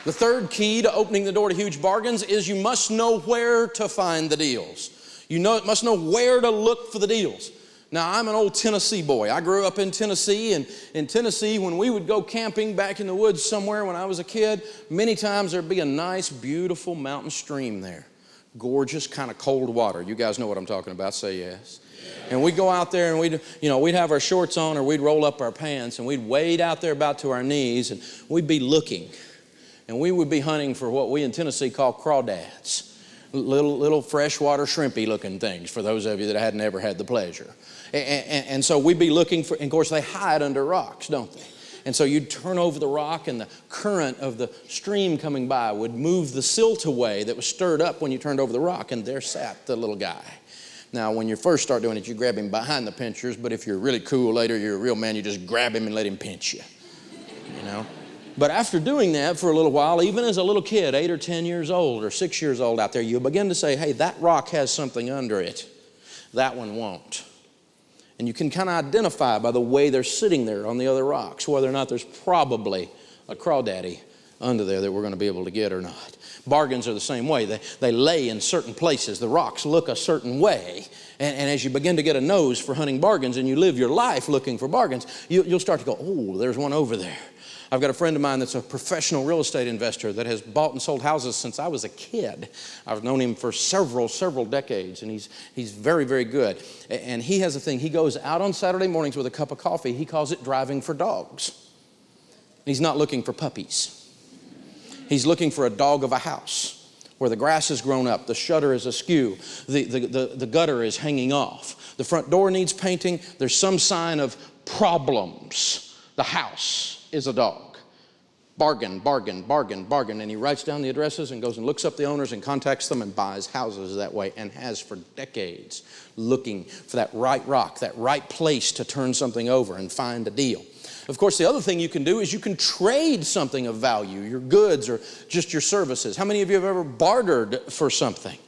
The third key to opening the door to huge bargains is you must know where to find the deals. You must know where to look for the deals. Now, I'm an old Tennessee boy. I grew up in Tennessee, and in Tennessee, when we would go camping back in the woods somewhere when I was a kid, many times there'd be a nice, beautiful mountain stream there. Gorgeous, kind of cold water. You guys know what I'm talking about. Say yes. And we'd go out there and we'd have our shorts on or we'd roll up our pants and we'd wade out there about to our knees and we'd be looking. And we would be hunting for what we in Tennessee call crawdads. Little freshwater shrimpy looking things for those of you that hadn't ever had the pleasure. And so we'd be looking for, and of course they hide under rocks, don't they? And so you'd turn over the rock and the current of the stream coming by would move the silt away that was stirred up when you turned over the rock, and there sat the little guy. Now when you first start doing it, you grab him behind the pinchers, but if you're really cool later, you're a real man, you just grab him and let him pinch you, you know? But after doing that for a little while, even as a little kid, 8 or 10 years old or 6 years old out there, you'll begin to say, hey, that rock has something under it. That one won't. And you can kind of identify by the way they're sitting there on the other rocks, whether or not there's probably a crawdaddy under there that we're going to be able to get or not. Bargains are the same way. They lay in certain places. The rocks look a certain way. And as you begin to get a nose for hunting bargains and you live your life looking for bargains, you'll start to go, oh, there's one over there. I've got a friend of mine that's a professional real estate investor that has bought and sold houses since I was a kid. I've known him for several decades, and he's very, very good. And he has a thing. He goes out on Saturday mornings with a cup of coffee. He calls it driving for dogs. He's not looking for puppies. He's looking for a dog of a house where the grass has grown up, the shutter is askew, the gutter is hanging off, the front door needs painting, there's some sign of problems. The house is a dog. Bargain, bargain, bargain, bargain. And he writes down the addresses and goes and looks up the owners and contacts them and buys houses that way, and has for decades, looking for that right rock, that right place to turn something over and find a deal. Of course, the other thing you can do is you can trade something of value, your goods or just your services. How many of you have ever bartered for something?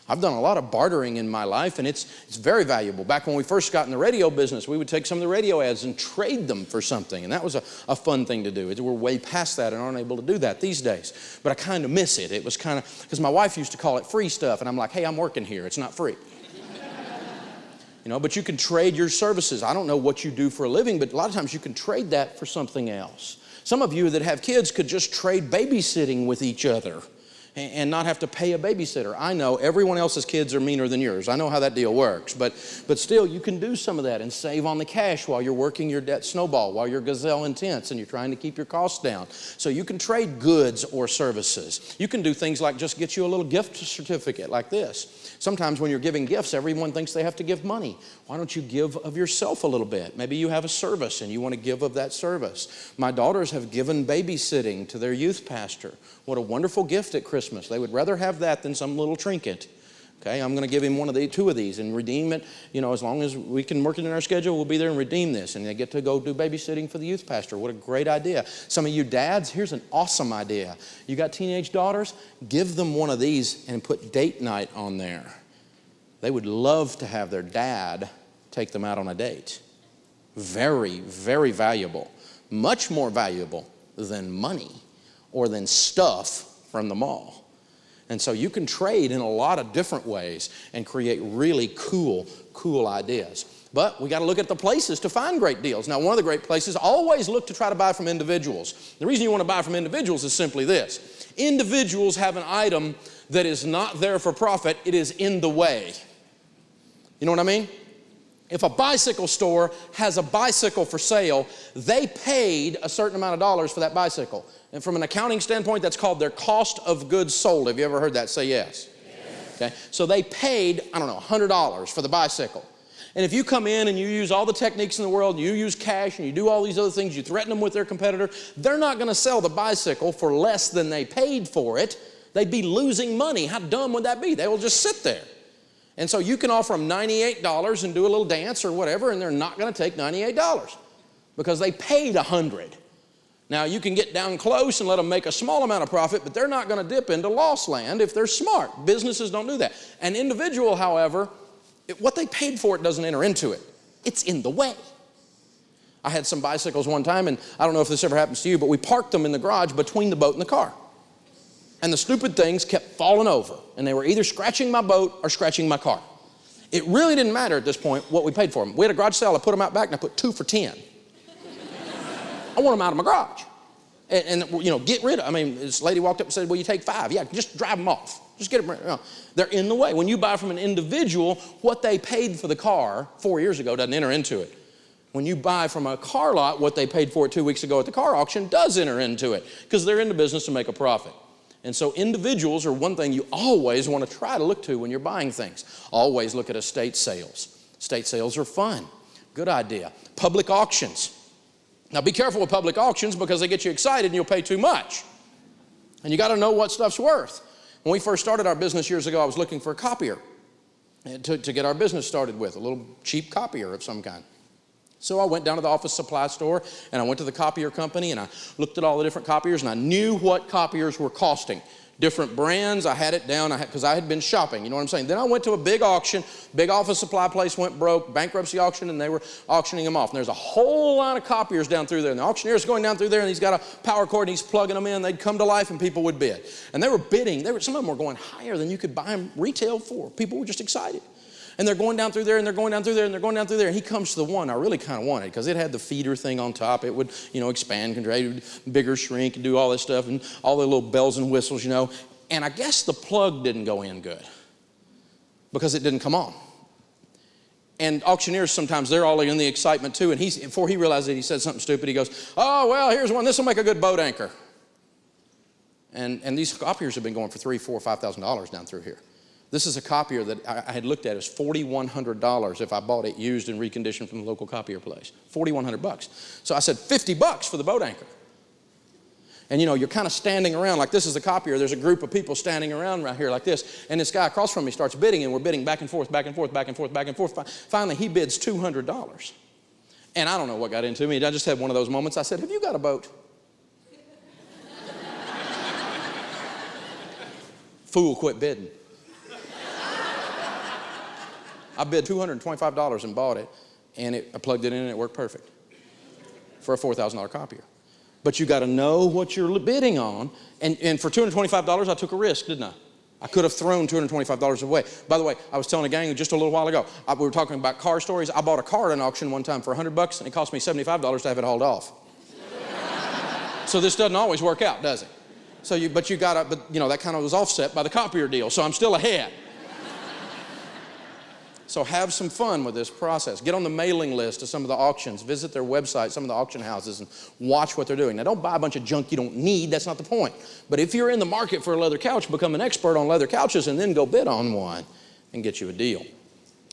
I've done a lot of bartering in my life, and it's very valuable. Back when we first got in the radio business, we would take some of the radio ads and trade them for something, and that was a fun thing to do. We're way past that and aren't able to do that these days, but I kind of miss it. It was kind of, because my wife used to call it free stuff, and I'm like, hey, I'm working here. It's not free. You know, but you can trade your services. I don't know what you do for a living, but a lot of times you can trade that for something else. Some of you that have kids could just trade babysitting with each other and not have to pay a babysitter. I know everyone else's kids are meaner than yours. I know how that deal works, but still you can do some of that and save on the cash while you're working your debt snowball, while you're gazelle intense and you're trying to keep your costs down. So you can trade goods or services. You can do things like just get you a little gift certificate like this. Sometimes when you're giving gifts, everyone thinks they have to give money. Why don't you give of yourself a little bit? Maybe you have a service and you want to give of that service. My daughters have given babysitting to their youth pastor. What a wonderful gift at Christmas. They would rather have that than some little trinket. Okay, I'm going to give him two of these and redeem it. You know, as long as we can work it in our schedule, we'll be there and redeem this. And they get to go do babysitting for the youth pastor. What a great idea. Some of you dads, here's an awesome idea. You got teenage daughters? Give them one of these and put date night on there. They would love to have their dad take them out on a date. Very, very valuable. Much more valuable than money or than stuff from the mall. And so you can trade in a lot of different ways and create really cool ideas. But we got to look at the places to find great deals. Now, one of the great places, always look to try to buy from individuals. The reason you want to buy from individuals is simply this. Individuals have an item that is not there for profit. It is in the way. You know what I mean? If a bicycle store has a bicycle for sale, they paid a certain amount of dollars for that bicycle. And from an accounting standpoint, that's called their cost of goods sold. Have you ever heard that? Say yes. Yes. Okay. So they paid, I don't know, $100 for the bicycle. And if you come in and you use all the techniques in the world, you use cash and you do all these other things, you threaten them with their competitor, they're not going to sell the bicycle for less than they paid for it. They'd be losing money. How dumb would that be? They will just sit there. And so you can offer them $98 and do a little dance or whatever, and they're not going to take $98 because they paid $100. Now, you can get down close and let them make a small amount of profit, but they're not going to dip into loss land if they're smart. Businesses don't do that. An individual, however, what they paid for it doesn't enter into it. It's in the way. I had some bicycles one time, and I don't know if this ever happens to you, but we parked them in the garage between the boat and the car. And the stupid things kept falling over, and they were either scratching my boat or scratching my car. It really didn't matter at this point what we paid for them. We had a garage sale. I put them out back, and I put 2 for $10. I want them out of my garage. And you know, get rid of them. I mean, this lady walked up and said, well, you take 5. Yeah, just drive them off. Just get them. You know, they're in the way. When you buy from an individual, what they paid for the car 4 years ago doesn't enter into it. When you buy from a car lot, what they paid for it 2 weeks ago at the car auction does enter into it because they're in the business to make a profit. And so individuals are one thing you always want to try to look to when you're buying things. Always look at estate sales. Estate sales are fun. Good idea. Public auctions. Now be careful with public auctions because they get you excited and you'll pay too much. And you got to know what stuff's worth. When we first started our business years ago, I was looking for a copier to get our business started with, a little cheap copier of some kind. So I went down to the office supply store and I went to the copier company and I looked at all the different copiers and I knew what copiers were costing. Different brands, I had it down because I had been shopping, you know what I'm saying? Then I went to a big auction, big office supply place went broke, bankruptcy auction, and they were auctioning them off. And there's a whole line of copiers down through there. And the auctioneer's going down through there and he's got a power cord and he's plugging them in. They'd come to life and people would bid. And they were bidding. Some of them were going higher than you could buy them retail for. People were just excited. And they're going down through there, and they're going down through there, and they're going down through there. And he comes to the one I really kind of wanted because it had the feeder thing on top. It would, you know, expand, contract, bigger, shrink, and do all this stuff, and all the little bells and whistles, you know. And I guess the plug didn't go in good because it didn't come on. And auctioneers sometimes, they're all in the excitement too. And before he realized it, he said something stupid. He goes, oh, well, here's one. This will make a good boat anchor. And these copiers have been going for $3,000, $4,000, $5,000 down through here. This is a copier that I had looked at. It's $4,100 if I bought it used and reconditioned from the local copier place. $4,100. So I said, $50 for the boat anchor. And you're kind of standing around like this is the copier. There's a group of people standing around right here like this. And this guy across from me starts bidding, and we're bidding back and forth, back and forth, back and forth, back and forth. Finally, he bids $200. And I don't know what got into me. I just had one of those moments. I said, have you got a boat? Fool, quit bidding. I bid $225 and bought it, and I plugged it in and it worked perfect for a $4,000 copier. But you got to know what you're bidding on. And for $225, I took a risk, didn't I? I could have thrown $225 away. By the way, I was telling a gang just a little while ago, we were talking about car stories. I bought a car at an auction one time for $100, and it cost me $75 to have it hauled off. So this doesn't always work out, does it? But that kind of was offset by the copier deal, so I'm still ahead. So have some fun with this process. Get on the mailing list of some of the auctions. Visit their website, some of the auction houses, and watch what they're doing. Now, don't buy a bunch of junk you don't need. That's not the point. But if you're in the market for a leather couch, become an expert on leather couches and then go bid on one and get you a deal.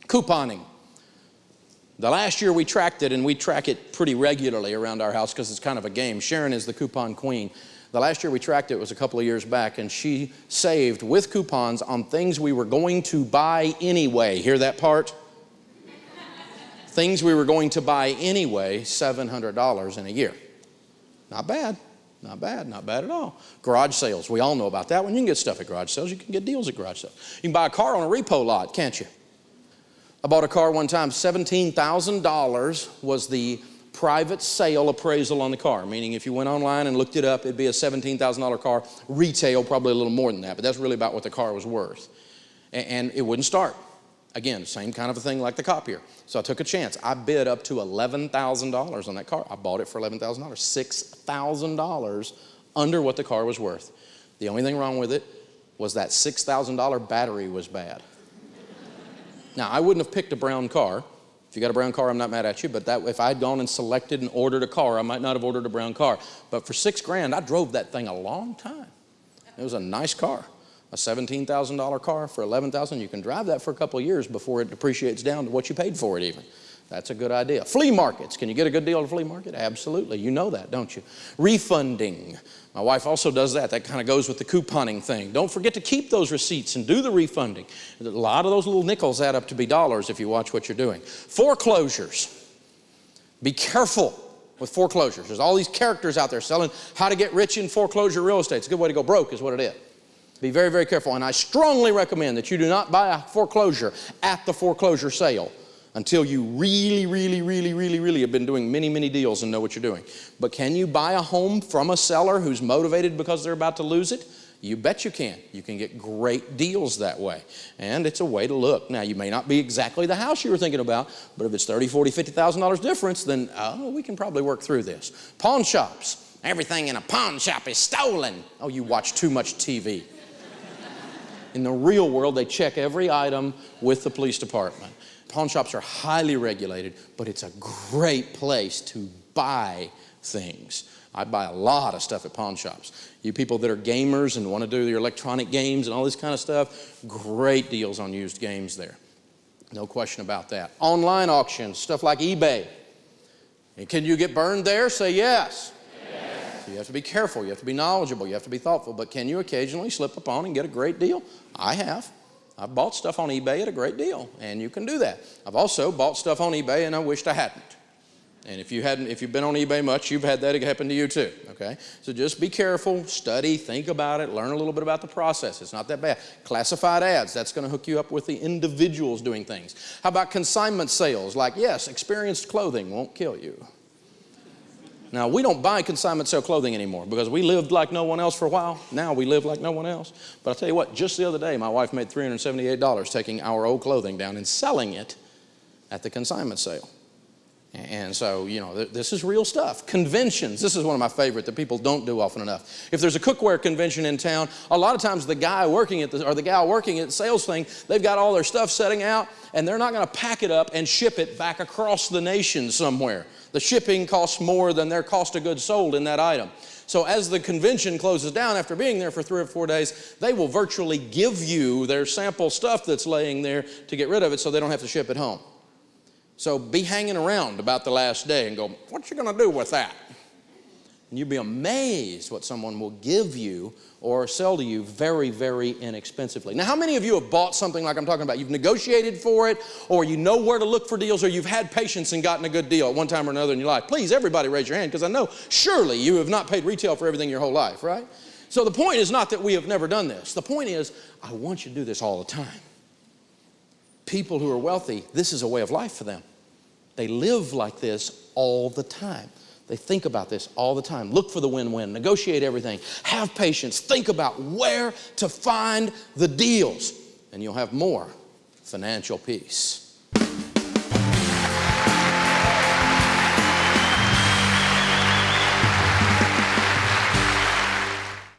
Couponing. The last year we tracked it, and we track it pretty regularly around our house because it's kind of a game. Sharon is the coupon queen. The last year we tracked it was a couple of years back, and she saved with coupons on things we were going to buy anyway. Hear that part? Things we were going to buy anyway, $700 in a year. Not bad. Not bad. Not bad at all. Garage sales. We all know about that one. You can get stuff at garage sales. You can get deals at garage sales. You can buy a car on a repo lot, can't you? I bought a car one time. $17,000 was the private sale appraisal on the car, meaning if you went online and looked it up, it'd be a $17,000 car. Retail, probably a little more than that, but that's really about what the car was worth. And it wouldn't start. Again, same kind of a thing like the copier. So I took a chance. I bid up to $11,000 on that car. I bought it for $11,000, $6,000 under what the car was worth. The only thing wrong with it was that $6,000 battery was bad. Now, I wouldn't have picked a brown car. If you got a brown car, I'm not mad at you, but if I had gone and selected and ordered a car, I might not have ordered a brown car. But for $6,000, I drove that thing a long time. It was a nice car. A $17,000 car for $11,000, you can drive that for a couple of years before it depreciates down to what you paid for it even. That's a good idea. Flea markets. Can you get a good deal at a flea market? Absolutely. You know that, don't you? Refunding. My wife also does that. That kind of goes with the couponing thing. Don't forget to keep those receipts and do the refunding. A lot of those little nickels add up to be dollars if you watch what you're doing. Foreclosures. Be careful with foreclosures. There's all these characters out there selling how to get rich in foreclosure real estate. It's a good way to go broke is what it is. Be very, very careful. And I strongly recommend that you do not buy a foreclosure at the foreclosure sale until you really have been doing many, many deals and know what you're doing. But can you buy a home from a seller who's motivated because they're about to lose it? You bet you can. You can get great deals that way. And it's a way to look. Now, you may not be exactly the house you were thinking about, but if it's $30,000, $40,000, $50,000 difference, then we can probably work through this. Pawn shops. Everything in a pawn shop is stolen. Oh, you watch too much TV. In the real world, they check every item with the police department. Pawn shops are highly regulated, but it's a great place to buy things. I buy a lot of stuff at pawn shops. You people that are gamers and want to do your electronic games and all this kind of stuff, great deals on used games there. No question about that. Online auctions, stuff like eBay. And can you get burned there? Say yes. Yes. You have to be careful. You have to be knowledgeable. You have to be thoughtful. But can you occasionally slip up on and get a great deal? I have. I've bought stuff on eBay at a great deal, and you can do that. I've also bought stuff on eBay, and I wished I hadn't. And if you've been on eBay much, you've had that happen to you too, okay? So just be careful, study, think about it, learn a little bit about the process. It's not that bad. Classified ads, that's going to hook you up with the individuals doing things. How about consignment sales? Like, yes, experienced clothing won't kill you. Now, we don't buy consignment sale clothing anymore because we lived like no one else for a while. Now we live like no one else. But I'll tell you what, just the other day, my wife made $378 taking our old clothing down and selling it at the consignment sale. And so, this is real stuff. Conventions, this is one of my favorite that people don't do often enough. If there's a cookware convention in town, a lot of times the guy working at the gal working at the sales thing, they've got all their stuff setting out, and they're not going to pack it up and ship it back across the nation somewhere. The shipping costs more than their cost of goods sold in that item. So as the convention closes down after being there for 3 or 4 days, they will virtually give you their sample stuff that's laying there to get rid of it so they don't have to ship it home. So be hanging around about the last day and go, what you going to do with that? And you'll be amazed what someone will give you or sell to you very, very inexpensively. Now, how many of you have bought something like I'm talking about? You've negotiated for it, or you know where to look for deals, or you've had patience and gotten a good deal at one time or another in your life? Please, everybody raise your hand, because I know surely you have not paid retail for everything your whole life, right? So the point is not that we have never done this. The point is, I want you to do this all the time. People who are wealthy, this is a way of life for them. They live like this all the time. They think about this all the time. Look for the win-win. Negotiate everything. Have patience. Think about where to find the deals. And you'll have more financial peace.